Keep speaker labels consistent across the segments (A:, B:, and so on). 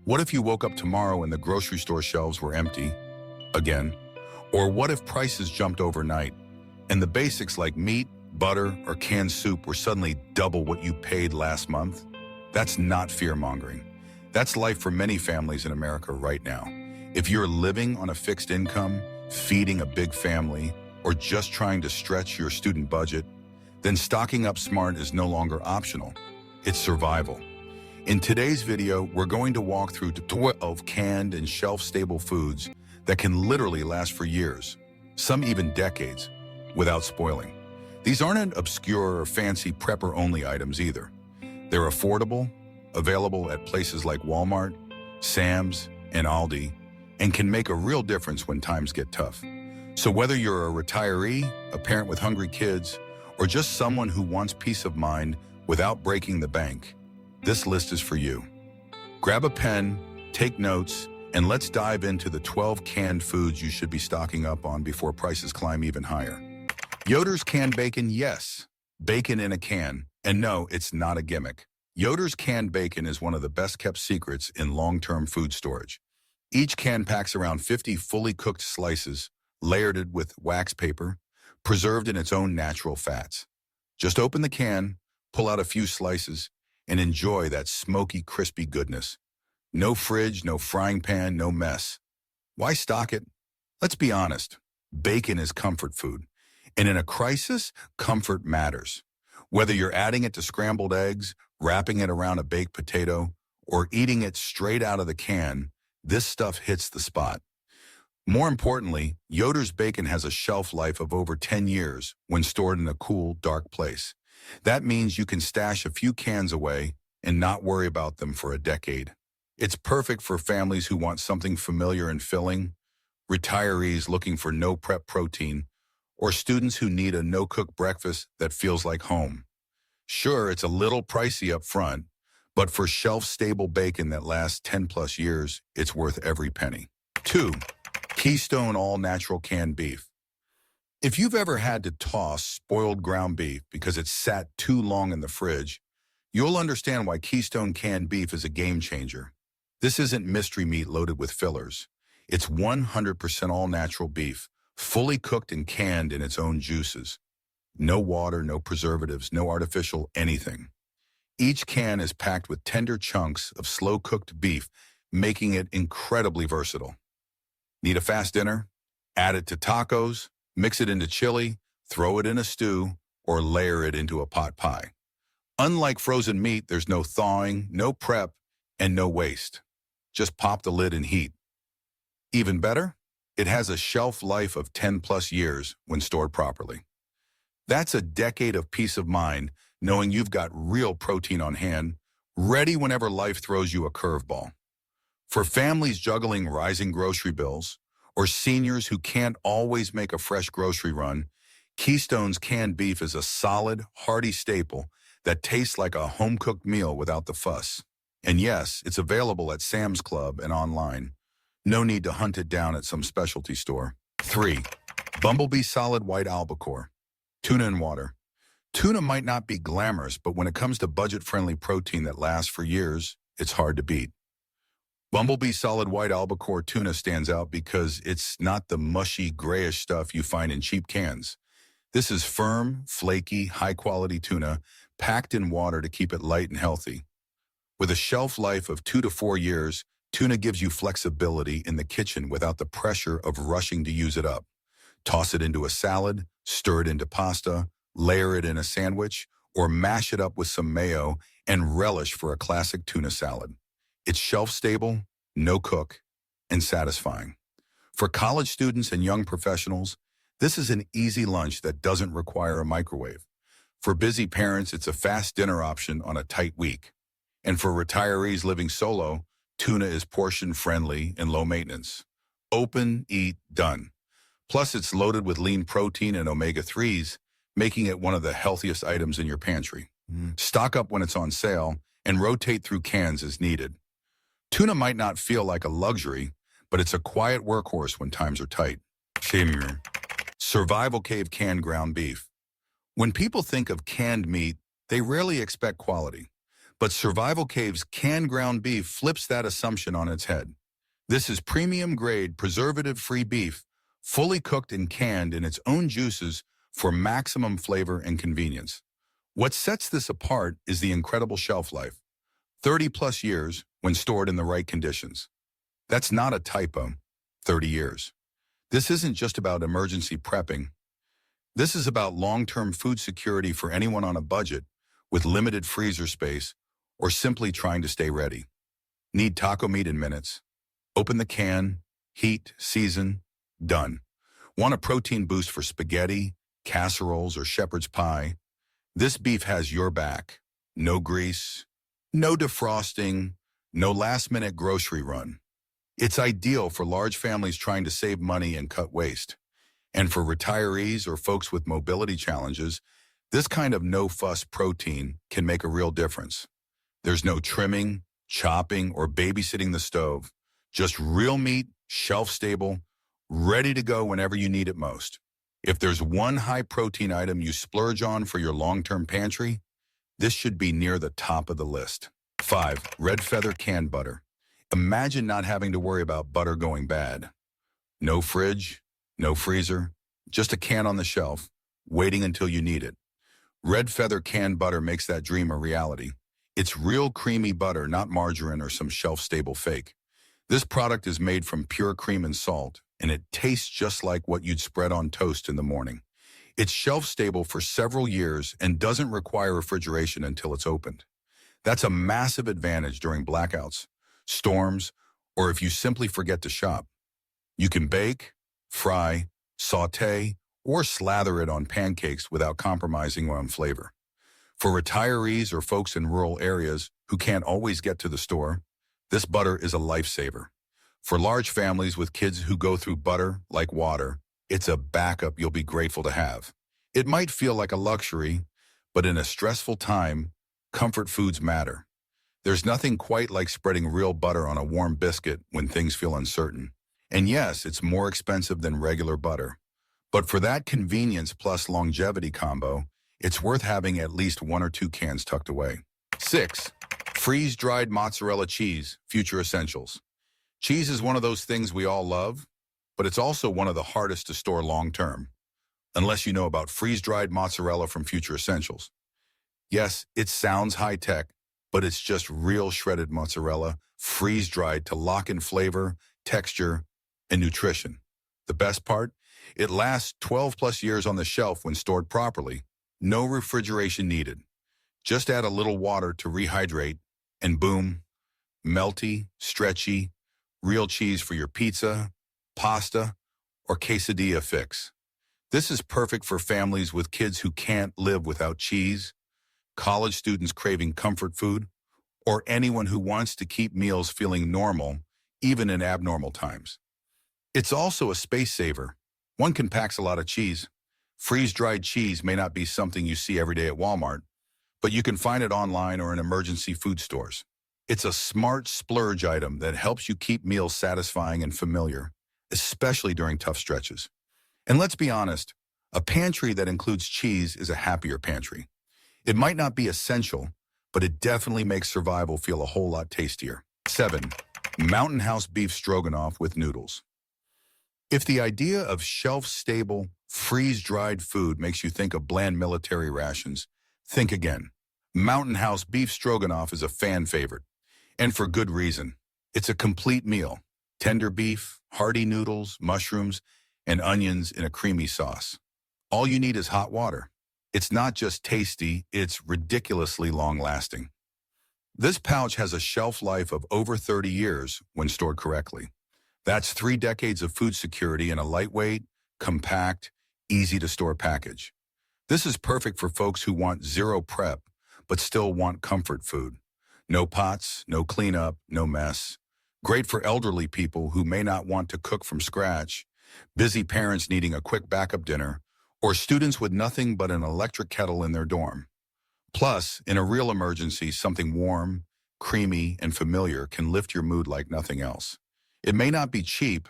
A: What if you woke up tomorrow and the grocery store shelves were empty? Again. Or what if prices jumped overnight and the basics like meat, butter, or canned soup were suddenly double what you paid last month? That's not fear-mongering. That's life for many families in America right now. If you're living on a fixed income, feeding a big family, or just trying to stretch your student budget, then stocking up smart is no longer optional. It's survival. In today's video, we're going to walk through 12 canned and shelf-stable foods that can literally last for years, some even decades, without spoiling. These aren't obscure or fancy prepper-only items either. They're affordable, available at places like Walmart, Sam's, and Aldi, and can make a real difference when times get tough. So whether you're a retiree, a parent with hungry kids, or just someone who wants peace of mind without breaking the bank, this list is for you. Grab a pen, take notes, and let's dive into the 12 canned foods you should be stocking up on before prices climb even higher. Yoder's canned bacon, yes. Bacon in a can. And no, it's not a gimmick. Yoder's canned bacon is one of the best-kept secrets in long-term food storage. Each can packs around 50 fully cooked slices, layered with wax paper, preserved in its own natural fats. Just open the can, pull out a few slices, and enjoy that smoky, crispy goodness. No fridge, no frying pan, no mess. Why stock it? Let's be honest. Bacon is comfort food. And in a crisis, comfort matters. Whether you're adding it to scrambled eggs, wrapping it around a baked potato, or eating it straight out of the can, this stuff hits the spot. More importantly, Yoder's bacon has a shelf life of over 10 years when stored in a cool, dark place. That means you can stash a few cans away and not worry about them for a decade. It's perfect for families who want something familiar and filling, retirees looking for no-prep protein, or students who need a no-cook breakfast that feels like home. Sure, it's a little pricey up front, but for shelf-stable bacon that lasts 10+ years, it's worth every penny. 2. Keystone all-natural canned beef. If you've ever had to toss spoiled ground beef because it sat too long in the fridge, you'll understand why Keystone canned beef is a game changer. This isn't mystery meat loaded with fillers. It's 100% all-natural beef, fully cooked and canned in its own juices. No water, no preservatives, no artificial anything. Each can is packed with tender chunks of slow-cooked beef, making it incredibly versatile. Need a fast dinner? Add it to tacos, mix it into chili, throw it in a stew, or layer it into a pot pie. Unlike frozen meat, there's no thawing, no prep, and no waste. Just pop the lid and heat. Even better, it has a shelf life of 10+ years when stored properly. That's a decade of peace of mind knowing you've got real protein on hand, ready whenever life throws you a curveball. For families juggling rising grocery bills, or seniors who can't always make a fresh grocery run, Keystone's canned beef is a solid, hearty staple that tastes like a home-cooked meal without the fuss. And yes, it's available at Sam's Club and online. No need to hunt it down at some specialty store. 3. Bumblebee solid white albacore. Tuna and water. Tuna might not be glamorous, but when it comes to budget-friendly protein that lasts for years, it's hard to beat. Bumblebee solid white albacore tuna stands out because it's not the mushy, grayish stuff you find in cheap cans. This is firm, flaky, high-quality tuna packed in water to keep it light and healthy. With a shelf life of 2 to 4 years, tuna gives you flexibility in the kitchen without the pressure of rushing to use it up. Toss it into a salad, stir it into pasta, layer it in a sandwich, or mash it up with some mayo and relish for a classic tuna salad. It's shelf-stable, no-cook, and satisfying. For college students and young professionals, this is an easy lunch that doesn't require a microwave. For busy parents, it's a fast dinner option on a tight week. And for retirees living solo, tuna is portion-friendly and low maintenance. Open, eat, done. Plus, it's loaded with lean protein and omega-3s, making it one of the healthiest items in your pantry. Stock up when it's on sale and rotate through cans as needed. Tuna might not feel like a luxury, but it's a quiet workhorse when times are tight. Survival cave canned ground beef. When people think of canned meat, they rarely expect quality. But Survival Cave's canned ground beef flips that assumption on its head. This is premium-grade, preservative-free beef, fully cooked and canned in its own juices for maximum flavor and convenience. What sets this apart is the incredible shelf life, 30-plus years when stored in the right conditions. That's not a typo, 30 years. This isn't just about emergency prepping. This is about long-term food security for anyone on a budget with limited freezer space or simply trying to stay ready. Need taco meat in minutes. Open the can, heat, season, done. Want a protein boost for spaghetti, casseroles, or shepherd's pie? This beef has your back. No grease, no defrosting, no last-minute grocery run. It's ideal for large families trying to save money and cut waste. And for retirees or folks with mobility challenges, this kind of no-fuss protein can make a real difference. There's no trimming, chopping, or babysitting the stove. Just real meat, shelf-stable, ready to go whenever you need it most. If there's one high-protein item you splurge on for your long-term pantry, this should be near the top of the list. 5. Red Feather Canned Butter. Imagine not having to worry about butter going bad. No fridge, no freezer, just a can on the shelf, waiting until you need it. Red Feather Canned Butter makes that dream a reality. It's real creamy butter, not margarine or some shelf-stable fake. This product is made from pure cream and salt, and it tastes just like what you'd spread on toast in the morning. It's shelf-stable for several years and doesn't require refrigeration until it's opened. That's a massive advantage during blackouts, storms, or if you simply forget to shop. You can bake, fry, saute, or slather it on pancakes without compromising on flavor. For retirees or folks in rural areas who can't always get to the store, this butter is a lifesaver. For large families with kids who go through butter like water, it's a backup you'll be grateful to have. It might feel like a luxury, but in a stressful time, comfort foods matter. There's nothing quite like spreading real butter on a warm biscuit when things feel uncertain. And yes, it's more expensive than regular butter. But for that convenience plus longevity combo, it's worth having at least 1 or 2 cans tucked away. 6. Freeze-dried mozzarella cheese, future essentials. Cheese is one of those things we all love, but it's also one of the hardest to store long-term, unless you know about freeze-dried mozzarella from Future Essentials. Yes, it sounds high-tech, but it's just real shredded mozzarella, freeze-dried to lock in flavor, texture, and nutrition. The best part? It lasts 12-plus years on the shelf when stored properly. No refrigeration needed. Just add a little water to rehydrate, and boom, melty, stretchy, real cheese for your pizza, pasta, or quesadilla fix. This is perfect for families with kids who can't live without cheese, college students craving comfort food, or anyone who wants to keep meals feeling normal, even in abnormal times. It's also a space saver. One can pack a lot of cheese. Freeze-dried cheese may not be something you see every day at Walmart, but you can find it online or in emergency food stores. It's a smart splurge item that helps you keep meals satisfying and familiar, especially during tough stretches. And let's be honest, a pantry that includes cheese is a happier pantry. It might not be essential, but it definitely makes survival feel a whole lot tastier. 7. Mountain House Beef Stroganoff with Noodles. If the idea of shelf-stable, freeze-dried food makes you think of bland military rations, think again. Mountain House Beef Stroganoff is a fan favorite, and for good reason. It's a complete meal. Tender beef, hearty noodles, mushrooms, and onions in a creamy sauce. All you need is hot water. It's not just tasty, it's ridiculously long-lasting. This pouch has a shelf life of over 30 years when stored correctly. That's 3 decades of food security in a lightweight, compact, easy-to-store package. This is perfect for folks who want zero prep, but still want comfort food. No pots, no cleanup, no mess. Great for elderly people who may not want to cook from scratch, busy parents needing a quick backup dinner, or students with nothing but an electric kettle in their dorm. Plus, in a real emergency, something warm, creamy, and familiar can lift your mood like nothing else. It may not be cheap,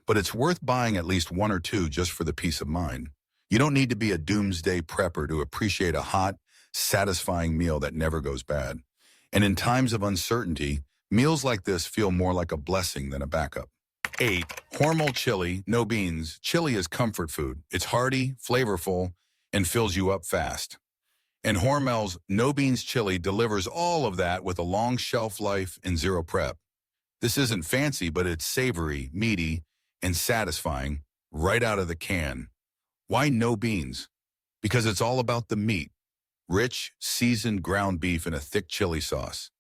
A: but it's worth buying at least 1 or 2 just for the peace of mind. You don't need to be a doomsday prepper to appreciate a hot, satisfying meal that never goes bad. And in times of uncertainty, meals like this feel more like a blessing than a backup. 8. Hormel chili, no beans. Chili is comfort food. It's hearty, flavorful, and fills you up fast. And Hormel's no beans chili delivers all of that with a long shelf life and zero prep. This isn't fancy, but it's savory, meaty, and satisfying right out of the can. Why no beans? Because it's all about the meat. Rich, seasoned ground beef in a thick chili sauce.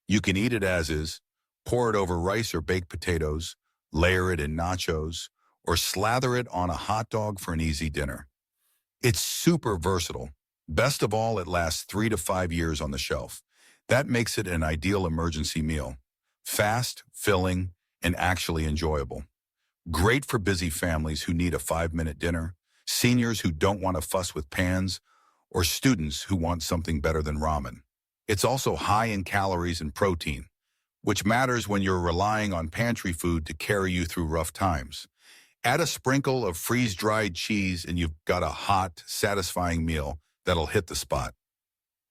A: You can eat it as is, pour it over rice or baked potatoes, layer it in nachos, or slather it on a hot dog for an easy dinner. It's super versatile. Best of all, it lasts 3 to 5 years on the shelf. That makes it an ideal emergency meal. Fast, filling, and actually enjoyable. Great for busy families who need a 5-minute dinner, seniors who don't want to fuss with pans, or students who want something better than ramen. It's also high in calories and protein, which matters when you're relying on pantry food to carry you through rough times. Add a sprinkle of freeze-dried cheese and you've got a hot, satisfying meal that'll hit the spot,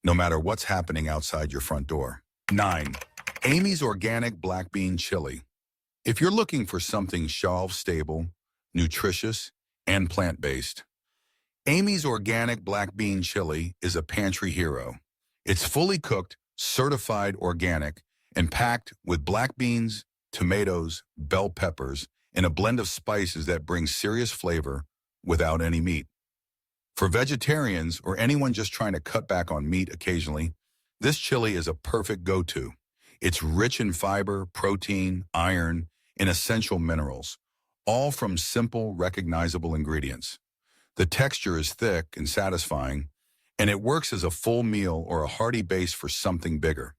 A: no matter what's happening outside your front door. 9. Amy's Organic Black Bean Chili. If you're looking for something shelf-stable, nutritious, and plant-based, Amy's Organic Black Bean Chili is a pantry hero. It's fully cooked, certified organic, and packed with black beans, tomatoes, bell peppers, and a blend of spices that brings serious flavor without any meat. For vegetarians or anyone just trying to cut back on meat occasionally, this chili is a perfect go-to. It's rich in fiber, protein, iron, and essential minerals, all from simple, recognizable ingredients. The texture is thick and satisfying, and it works as a full meal or a hearty base for something bigger.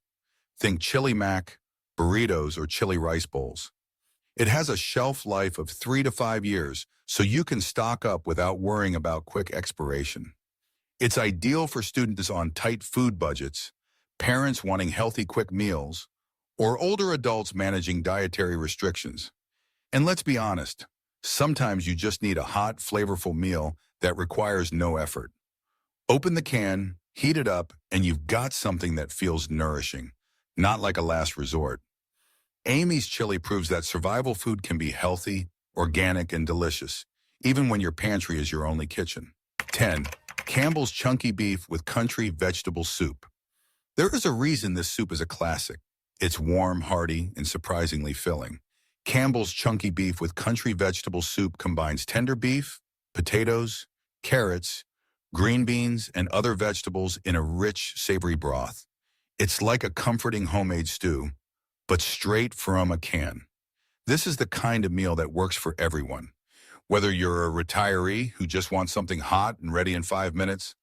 A: Think chili mac, burritos, or chili rice bowls. It has a shelf life of 3 to 5 years, so you can stock up without worrying about quick expiration. It's ideal for students on tight food budgets, parents wanting healthy quick meals, or older adults managing dietary restrictions. And let's be honest, sometimes you just need a hot, flavorful meal that requires no effort. Open the can, heat it up, and you've got something that feels nourishing, not like a last resort. Amy's chili proves that survival food can be healthy, organic, and delicious, even when your pantry is your only kitchen. 10. Campbell's Chunky Beef with Country Vegetable Soup. There is a reason this soup is a classic. It's warm, hearty, and surprisingly filling. Campbell's Chunky Beef with Country Vegetable Soup combines tender beef, potatoes, carrots, green beans, and other vegetables in a rich, savory broth. It's like a comforting homemade stew, but straight from a can. This is the kind of meal that works for everyone. Whether you're a retiree who just wants something hot and ready in 5 minutes,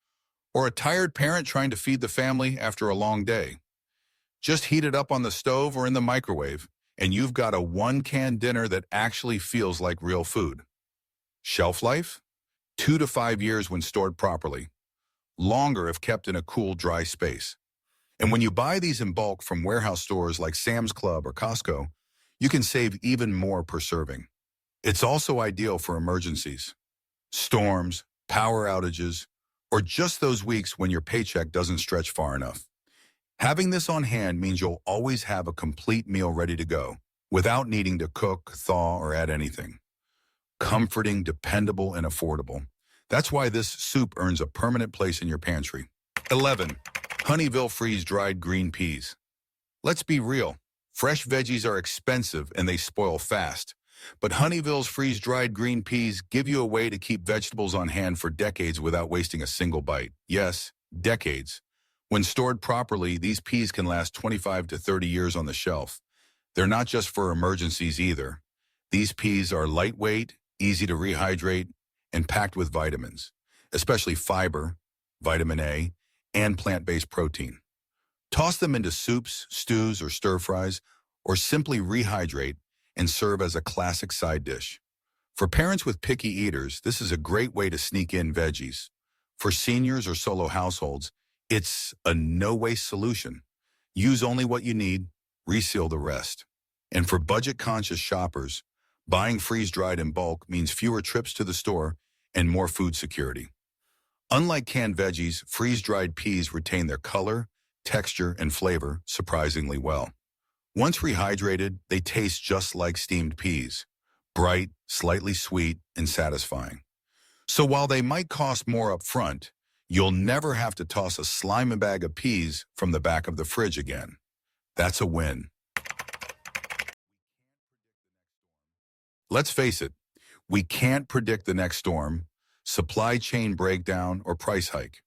A: or a tired parent trying to feed the family after a long day. Just heat it up on the stove or in the microwave, and you've got a one-can dinner that actually feels like real food. Shelf life? 2 to 5 years when stored properly. Longer if kept in a cool, dry space. And when you buy these in bulk from warehouse stores like Sam's Club or Costco, you can save even more per serving. It's also ideal for emergencies, storms, power outages, or just those weeks when your paycheck doesn't stretch far enough. Having this on hand means you'll always have a complete meal ready to go without needing to cook, thaw, or add anything. Comforting, dependable, and affordable. That's why this soup earns a permanent place in your pantry. 11. Honeyville freeze-dried green peas. Let's be real. Fresh veggies are expensive and they spoil fast. But Honeyville's freeze-dried green peas give you a way to keep vegetables on hand for decades without wasting a single bite. Yes, decades. When stored properly, these peas can last 25 to 30 years on the shelf. They're not just for emergencies either. These peas are lightweight, easy to rehydrate, and packed with vitamins, especially fiber, vitamin A, and plant-based protein. Toss them into soups, stews, or stir-fries, or simply rehydrate and serve as a classic side dish. For parents with picky eaters, this is a great way to sneak in veggies. For seniors or solo households, it's a no-waste solution. Use only what you need, reseal the rest. And for budget-conscious shoppers, buying freeze-dried in bulk means fewer trips to the store and more food security. Unlike canned veggies, freeze-dried peas retain their color, texture, and flavor surprisingly well. Once rehydrated, they taste just like steamed peas, bright, slightly sweet, and satisfying. So while they might cost more up front, you'll never have to toss a slimy bag of peas from the back of the fridge again. That's a win. Let's face it, we can't predict the next storm, supply chain breakdown, or price hike.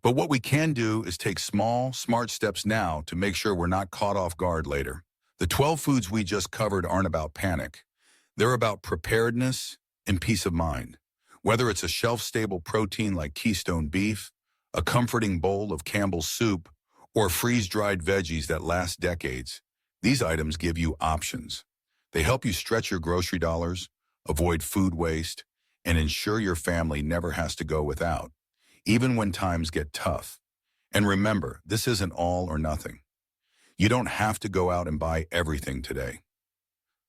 A: But what we can do is take small, smart steps now to make sure we're not caught off guard later. The 12 foods we just covered aren't about panic. They're about preparedness and peace of mind. Whether it's a shelf-stable protein like Keystone beef, a comforting bowl of Campbell's soup, or freeze-dried veggies that last decades, these items give you options. They help you stretch your grocery dollars, avoid food waste, and ensure your family never has to go without, even when times get tough. And remember, this isn't all or nothing. You don't have to go out and buy everything today.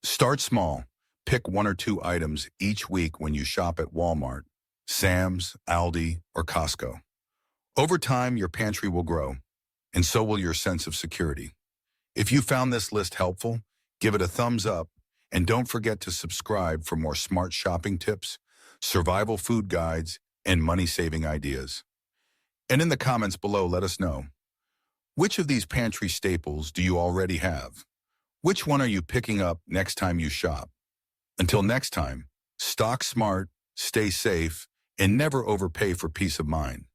A: Start small. Pick one or two items each week when you shop at Walmart, Sam's, Aldi, or Costco. Over time, your pantry will grow, and so will your sense of security. If you found this list helpful, give it a thumbs up, and don't forget to subscribe for more smart shopping tips, survival food guides, and money-saving ideas. And in the comments below, let us know, which of these pantry staples do you already have? Which one are you picking up next time you shop? Until next time, stock smart, stay safe, and never overpay for peace of mind.